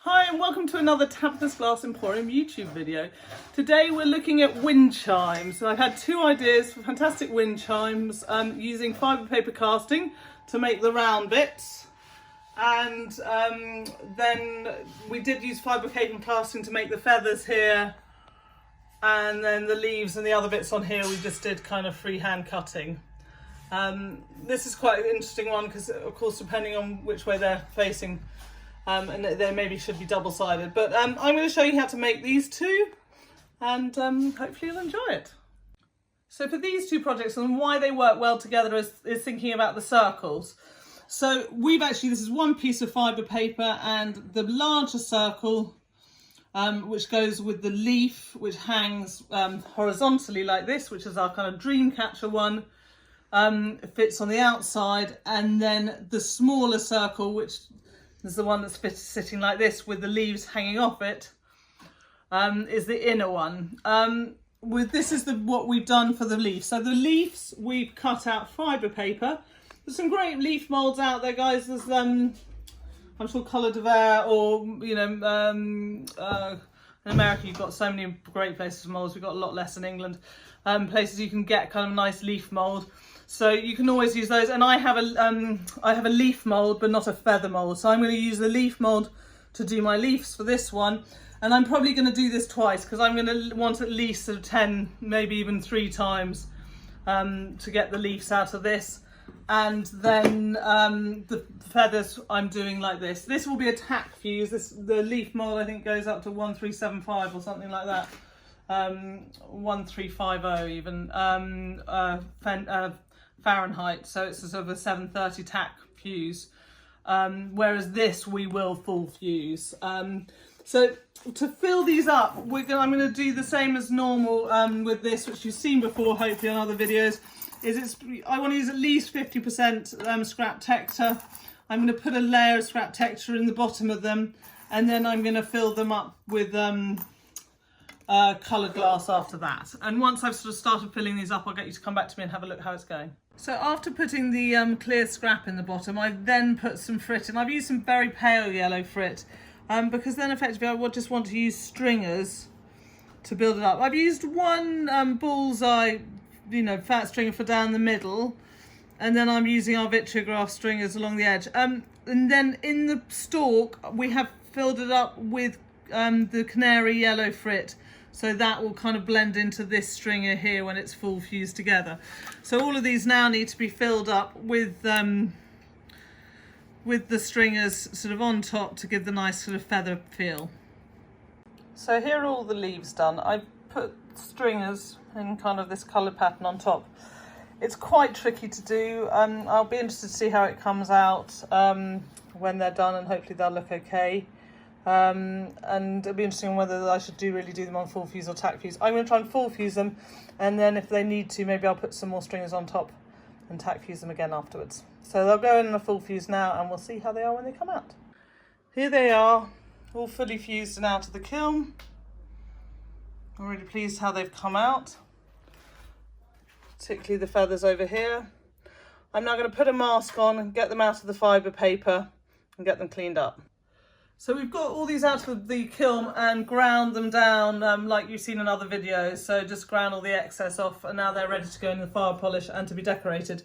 Hi and welcome to another Tabitha's Glass Emporium YouTube video. Today we're looking at wind chimes. I've had two ideas for fantastic wind chimes using fibre paper casting to make the round bits, and then we did use fibre paper casting to make the feathers here, and then the leaves and the other bits on here we just did kind of freehand cutting. This is quite an interesting one because of course depending on which way they're facing, and they maybe should be double-sided, but I'm going to show you how to make these two, and hopefully you'll enjoy it. So for these two projects and why they work well together is thinking about the circles. So this is one piece of fibre paper, and the larger circle which goes with the leaf, which hangs horizontally like this, which is our kind of dream catcher one, fits on the outside, and then the smaller circle, which is the one that's sitting like this with the leaves hanging off it, is the inner one. This is what we've done for the leaf. So the leaves, we've cut out fibre paper. There's some great leaf moulds out there, guys. There's I'm sure therefor, or in America you've got so many great places for moulds. We've got a lot less in England. Places you can get kind of nice leaf mould. So you can always use those, and I have a leaf mould but not a feather mould, so I'm going to use the leaf mould to do my leaves for this one, and I'm probably going to do this twice because I'm going to want at least 10, maybe even 3 times to get the leaves out of this. And then the feathers I'm doing like this. This will be a tack fuse. The leaf mould I think goes up to 1375 or something like that, 1350 even. Fahrenheit, so it's a sort of a 730 tack fuse, whereas this we will full fuse. So to fill these up, I'm going to do the same as normal with this, which you've seen before hopefully on other videos. I want to use at least 50% scrap texture. I'm going to put a layer of scrap texture in the bottom of them, and then I'm going to fill them up with coloured glass after that. And once I've sort of started filling these up, I'll get you to come back to me and have a look how it's going. So after putting the clear scrap in the bottom, I then put some frit, and I've used some very pale yellow frit because then effectively I would just want to use stringers to build it up. I've used one Bullseye, fat stringer for down the middle, and then I'm using our vitrigraph stringers along the edge. And then in the stalk we have filled it up with the canary yellow frit, so that will kind of blend into this stringer here when it's full fused together. So all of these now need to be filled up with the stringers sort of on top to give the nice sort of feather feel. So here are all the leaves done. I've put stringers in kind of this coloured pattern on top. It's quite tricky to do. I'll be interested to see how it comes out when they're done, and hopefully they'll look okay. And it'll be interesting whether I should really do them on full fuse or tack fuse. I'm going to try and full fuse them, and then if they need to, maybe I'll put some more stringers on top and tack fuse them again afterwards. So they'll go in a full fuse now, and we'll see how they are when they come out. Here they are, all fully fused and out of the kiln. I'm really pleased how they've come out, particularly the feathers over here. I'm now going to put a mask on and get them out of the fibre paper and get them cleaned up. So we've got all these out of the kiln and ground them down like you've seen in other videos. So just ground all the excess off, and now they're ready to go in the fire polish and to be decorated.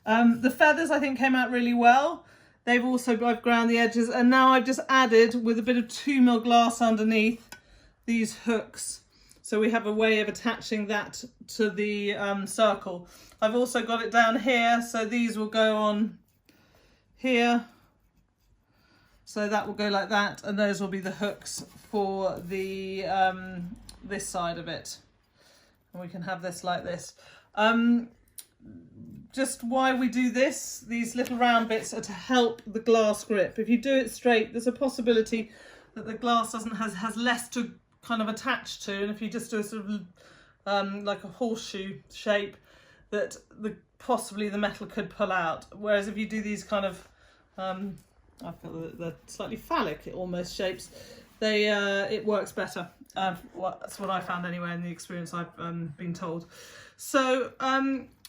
The feathers I think came out really well. I've ground the edges, and now I've just added, with a bit of 2mm glass underneath, these hooks. So we have a way of attaching that to the circle. I've also got it down here, so these will go on here. So that will go like that, and those will be the hooks for the this side of it. And we can have this like this. Just why we do this, these little round bits are to help the glass grip. If you do it straight, there's a possibility that the glass has less to kind of attach to, and if you just do a sort of like a horseshoe shape, that possibly the metal could pull out. Whereas if you do these kind of I feel that they're slightly phallic almost shapes, it works better. That's what I found anyway in the experience I've been told. So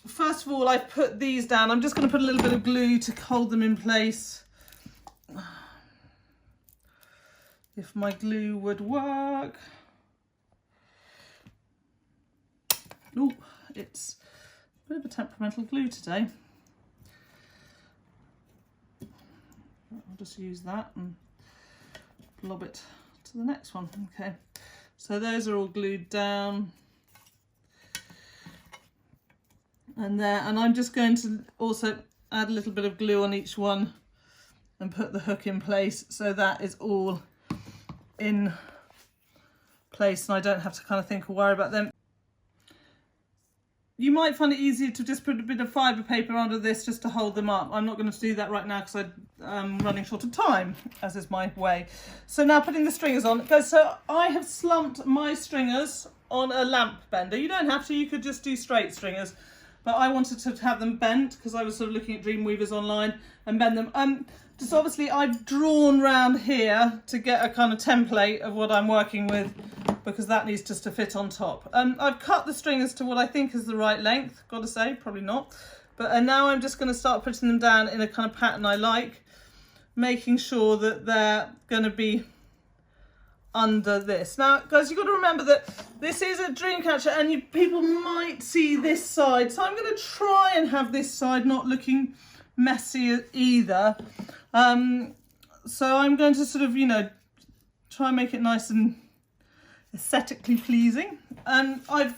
first of all, I've put these down. I'm just going to put a little bit of glue to hold them in place. if my glue would work. Oh, it's a bit of a temperamental glue today. I'll just use that and lob it to the next one. Okay, so those are all glued down. And there, and I'm just going to also add a little bit of glue on each one and put the hook in place, so that is all in place and I don't have to kind of think or worry about them. You might find it easier to just put a bit of fibre paper under this just to hold them up. I'm not going to do that right now because I'm running short of time, as is my way. So now putting the stringers on. So I have slumped my stringers on a lamp bender. You don't have to, you could just do straight stringers. But I wanted to have them bent because I was sort of looking at Dreamweavers online and bend them. Just obviously I've drawn round here to get a kind of template of what I'm working with, because that needs just to fit on top. I've cut the stringers to what I think is the right length, gotta say, probably not. But now I'm just gonna start putting them down in a kind of pattern I like, making sure that they're gonna be under this. Now guys, you've got to remember that this is a dream catcher and people might see this side, so I'm going to try and have this side not looking messy either. So I'm going to sort of, you know, try and make it nice and aesthetically pleasing. And I've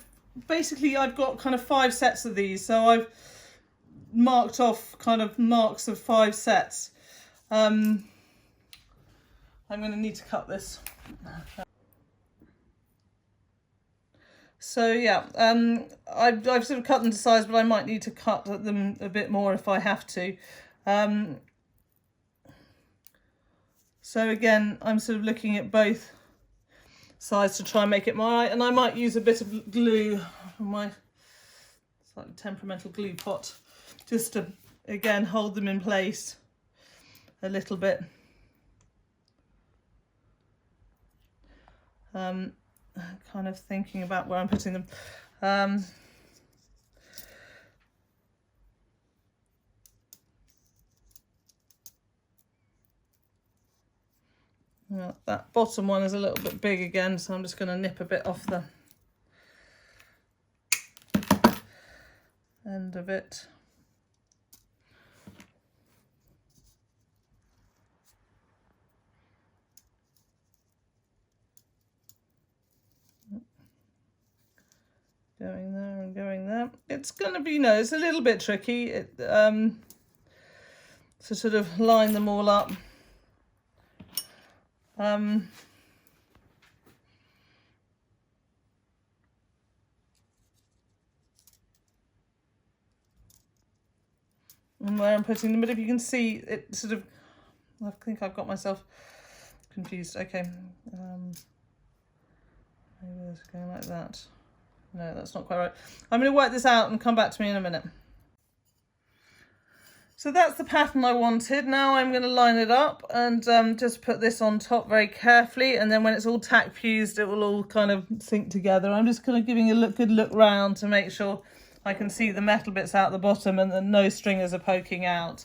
got kind of 5 sets of these, so I've marked off kind of marks of 5 sets. I'm going to need to cut this. So yeah, I've sort of cut them to size, but I might need to cut them a bit more if I have to. So again, I'm sort of looking at both sides to try and make it more right, and I might use a bit of glue from my slightly temperamental glue pot just to again hold them in place a little bit. Kind of thinking about where I'm putting them. Well, that bottom one is a little bit big again, so I'm just going to nip a bit off the end of it. Going there and going there. It's going to be, you know, it's a little bit tricky to sort of line them all up. And where I'm putting them, but if you can see it sort of, I think I've got myself confused. Okay, maybe it's going like that. No, that's not quite right. I'm going to work this out and come back to me in a minute. So that's the pattern I wanted. Now I'm going to line it up and just put this on top very carefully, and then when it's all tack fused, it will all kind of sink together. I'm just kind of giving a good look round to make sure I can see the metal bits out the bottom and that no stringers are poking out.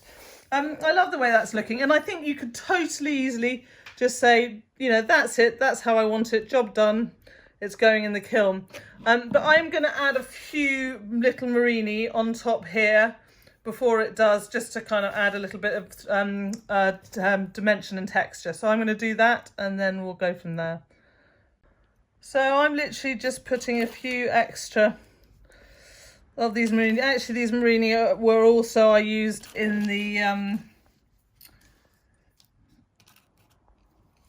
I love the way that's looking, and I think you could totally easily just say, you know, that's it, that's how I want it, job done, it's going in the kiln. But I'm going to add a few little murrine on top here before it does, just to kind of add a little bit of dimension and texture. So I'm going to do that and then we'll go from there. So I'm literally just putting a few extra of these murrine. Actually, these murrine were also I used in the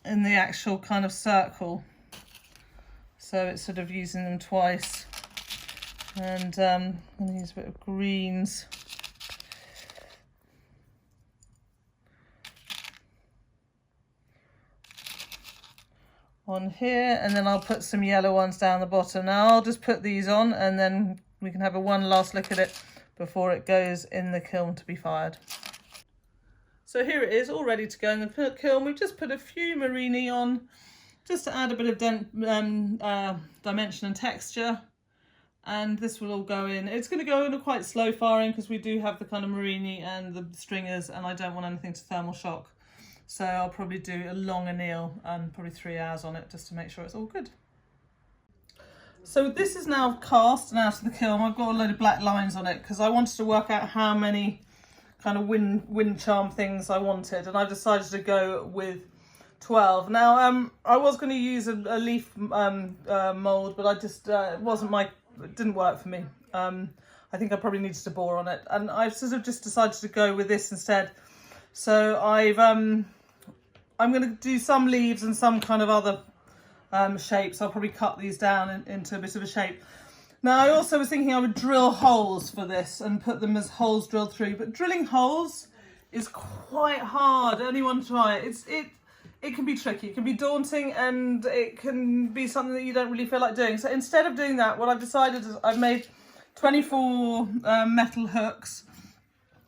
actual kind of circle. So it's sort of using them twice. And I'm going to use a bit of greens. On here, and then I'll put some yellow ones down the bottom. Now I'll just put these on and then we can have one last look at it before it goes in the kiln to be fired. So here it is, all ready to go in the kiln. We've just put a few murrine on just to add a bit of dimension and texture, and this will all go in. It's going to go in a quite slow firing because we do have the kind of murrine and the stringers, and I don't want anything to thermal shock. So I'll probably do a long anneal and probably 3 hours on it just to make sure it's all good. So this is now cast and out of the kiln. I've got a load of black lines on it because I wanted to work out how many kind of wind charm things I wanted, and I've decided to go with 12. Now I was going to use a leaf mould, but I just it didn't work for me. I think I probably needed a bore on it, and I've sort of just decided to go with this instead. So I'm going to do some leaves and some kind of other shapes. I'll probably cut these down into a bit of a shape. Now I also was thinking I would drill holes for this and put them as holes drilled through, but drilling holes is quite hard. Anyone try it? It can be tricky, it can be daunting, and it can be something that you don't really feel like doing. So instead of doing that, what I've decided is I've made 24 metal hooks,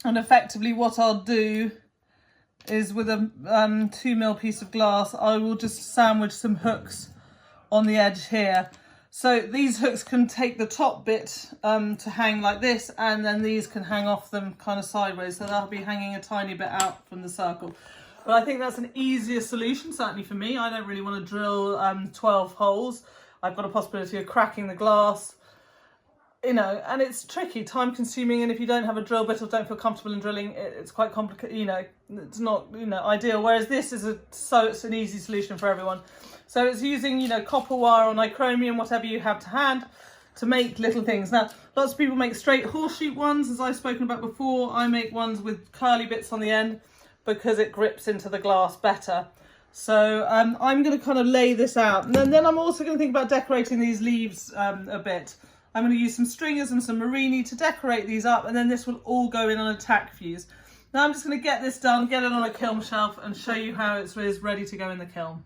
and effectively what I'll do is with a 2mm piece of glass, I will just sandwich some hooks on the edge here. So these hooks can take the top bit to hang like this, and then these can hang off them kind of sideways, so they'll be hanging a tiny bit out from the circle. But I think that's an easier solution, certainly for me. I don't really want to drill 12 holes. I've got a possibility of cracking the glass, you know, and it's tricky, time consuming, and if you don't have a drill bit or don't feel comfortable in drilling, it's quite complicated, you know, it's not, you know, ideal. Whereas this is it's an easy solution for everyone. So it's using, you know, copper wire or nichromium, whatever you have to hand, to make little things. Now, lots of people make straight horseshoe ones, as I've spoken about before. I make ones with curly bits on the end because it grips into the glass better. So I'm going to kind of lay this out. And then I'm also going to think about decorating these leaves a bit. I'm going to use some stringers and some murrine to decorate these up, and then this will all go in on a tack fuse. Now I'm just going to get this done, get it on a kiln shelf, and show you how it is ready to go in the kiln.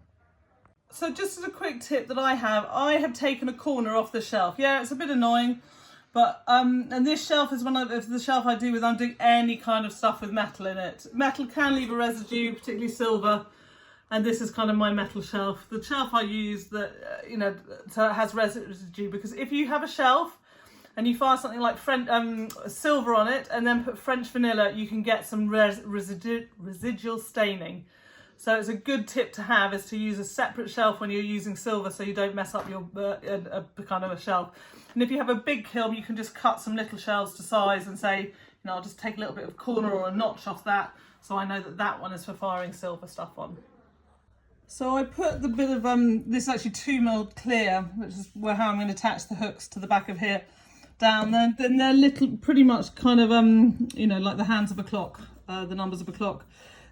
So just as a quick tip that I have taken a corner off the shelf. Yeah, it's a bit annoying, but and this shelf is the shelf I do with, I'm doing any kind of stuff with metal in it. Metal can leave a residue, particularly silver, and this is kind of my metal shelf. The shelf I use that you know, so it has residue, because if you have a shelf and you fire something like silver on it and then put French vanilla, you can get some residual staining. So it's a good tip to have, is to use a separate shelf when you're using silver, so you don't mess up your kind of a shelf. And if you have a big kiln, you can just cut some little shelves to size and say, you know, I'll just take a little bit of corner or a notch off that, so I know that that one is for firing silver stuff on. So I put the bit of this is actually 2mm clear, which is how I'm going to attach the hooks to the back of here, down. Then they're little, pretty much kind of you know, like the hands of a clock, the numbers of a clock.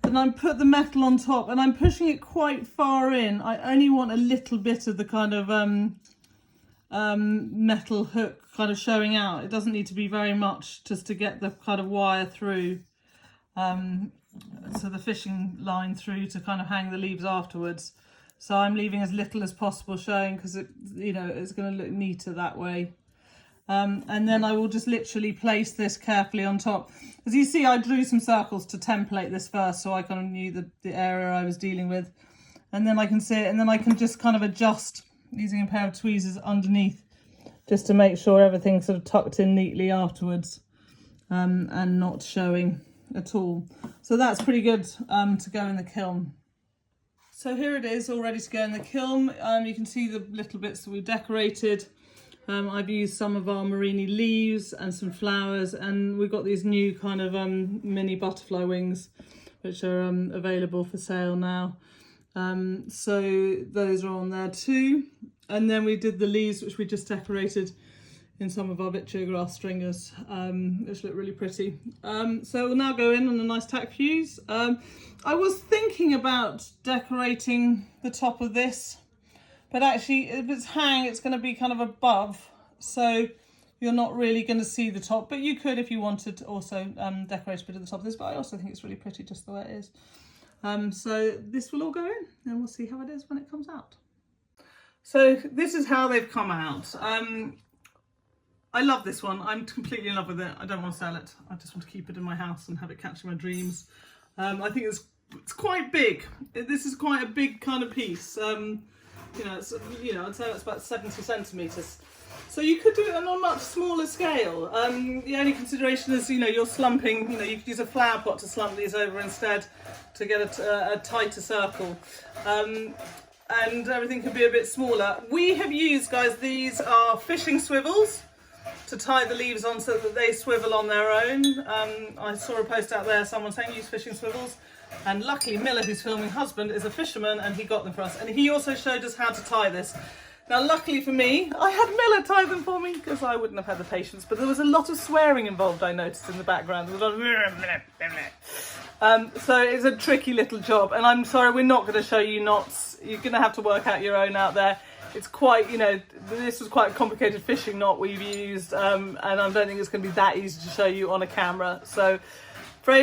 And I put the metal on top, and I'm pushing it quite far in. I only want a little bit of the kind of metal hook kind of showing out. It doesn't need to be very much, just to get the kind of wire through, so the fishing line through to kind of hang the leaves afterwards. So I'm leaving as little as possible showing, because it, you know, it's going to look neater that way. And then I will just literally place this carefully on top. As you see, I drew some circles to template this first, so I kind of knew the area I was dealing with. And then I can see it, and then I can just kind of adjust using a pair of tweezers underneath, just to make sure everything's sort of tucked in neatly afterwards, and not showing at all. So that's pretty good to go in the kiln. So here it is, all ready to go in the kiln. You can see the little bits that we've decorated. I've used some of our murrine leaves and some flowers, and we've got these new kind of mini butterfly wings, which are available for sale now. So those are on there too. And then we did the leaves, which we just decorated in some of our vitrigraph stringers, which look really pretty. So we'll now go in on a nice tack fuse. I was thinking about decorating the top of this, but actually if it's hang, it's going to be kind of above, so you're not really going to see the top, but you could, if you wanted, to also decorate a bit of the top of this, but I also think it's really pretty just the way it is. So this will all go in, and we'll see how it is when it comes out. So this is how they've come out. I love this one. I'm completely in love with it. I don't want to sell it. I just want to keep it in my house and have it catching my dreams. I think it's quite big. This is quite a big kind of piece. I'd say that's about 70 centimetres. So you could do it on a much smaller scale. The only consideration is, you're slumping, you could use a flower pot to slump these over instead to get a tighter circle. And everything could be a bit smaller. We have used, guys, these are fishing swivels to tie the leaves on so that they swivel on their own. I saw a post out there, someone saying use fishing swivels. And luckily Miller, who's filming husband, is a fisherman and he got them for us. And he also showed us how to tie this. Now, luckily for me, I had Miller tie them for me because I wouldn't have had the patience. But there was a lot of swearing involved, I noticed in the background. There was a lot of... So it's a tricky little job. And I'm sorry, we're not going to show you knots. You're going to have to work out your own out there. It's quite, this was quite a complicated fishing knot we've used. And I don't think it's going to be that easy to show you on a camera. So...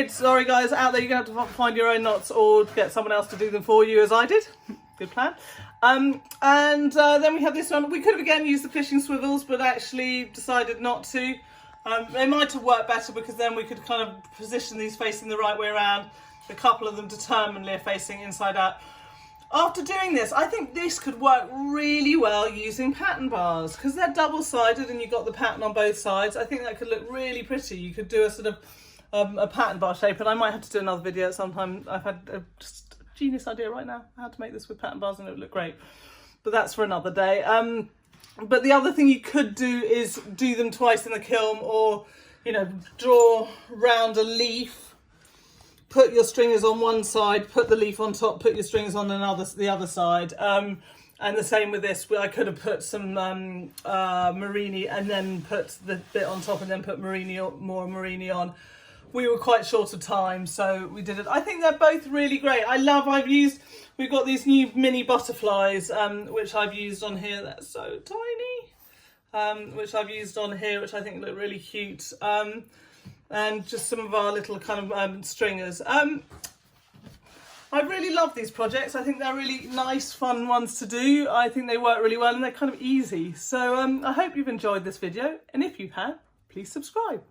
sorry guys, out there, you're going to have to find your own knots or get someone else to do them for you, as I did. Good plan. Then we have this one. We could have again used the fishing swivels, but actually decided not to. They might have worked better because then we could kind of position these facing the right way around. A couple of them determinedly are facing inside out. After doing this, I think this could work really well using pattern bars because they're double-sided and you've got the pattern on both sides. I think that could look really pretty. You could do a sort of a pattern bar shape, and I might have to do another video at some time. I've had just a genius idea right now how to make this with pattern bars and it would look great, but that's for another day. But the other thing you could do is do them twice in the kiln, or draw round a leaf, put your stringers on one side, put the leaf on top, put your stringers on the other side. And the same with this. I could have put some murrine and then put the bit on top and then put more murrine on. We were quite short of time, so we did it. I think they're both really great. We've got these new mini butterflies, which I've used on here. They're so tiny. Which I've used on here, which I think look really cute. And just some of our little kind of stringers. I really love these projects. I think they're really nice, fun ones to do. I think they work really well and they're kind of easy. So I hope you've enjoyed this video. And if you have, please subscribe.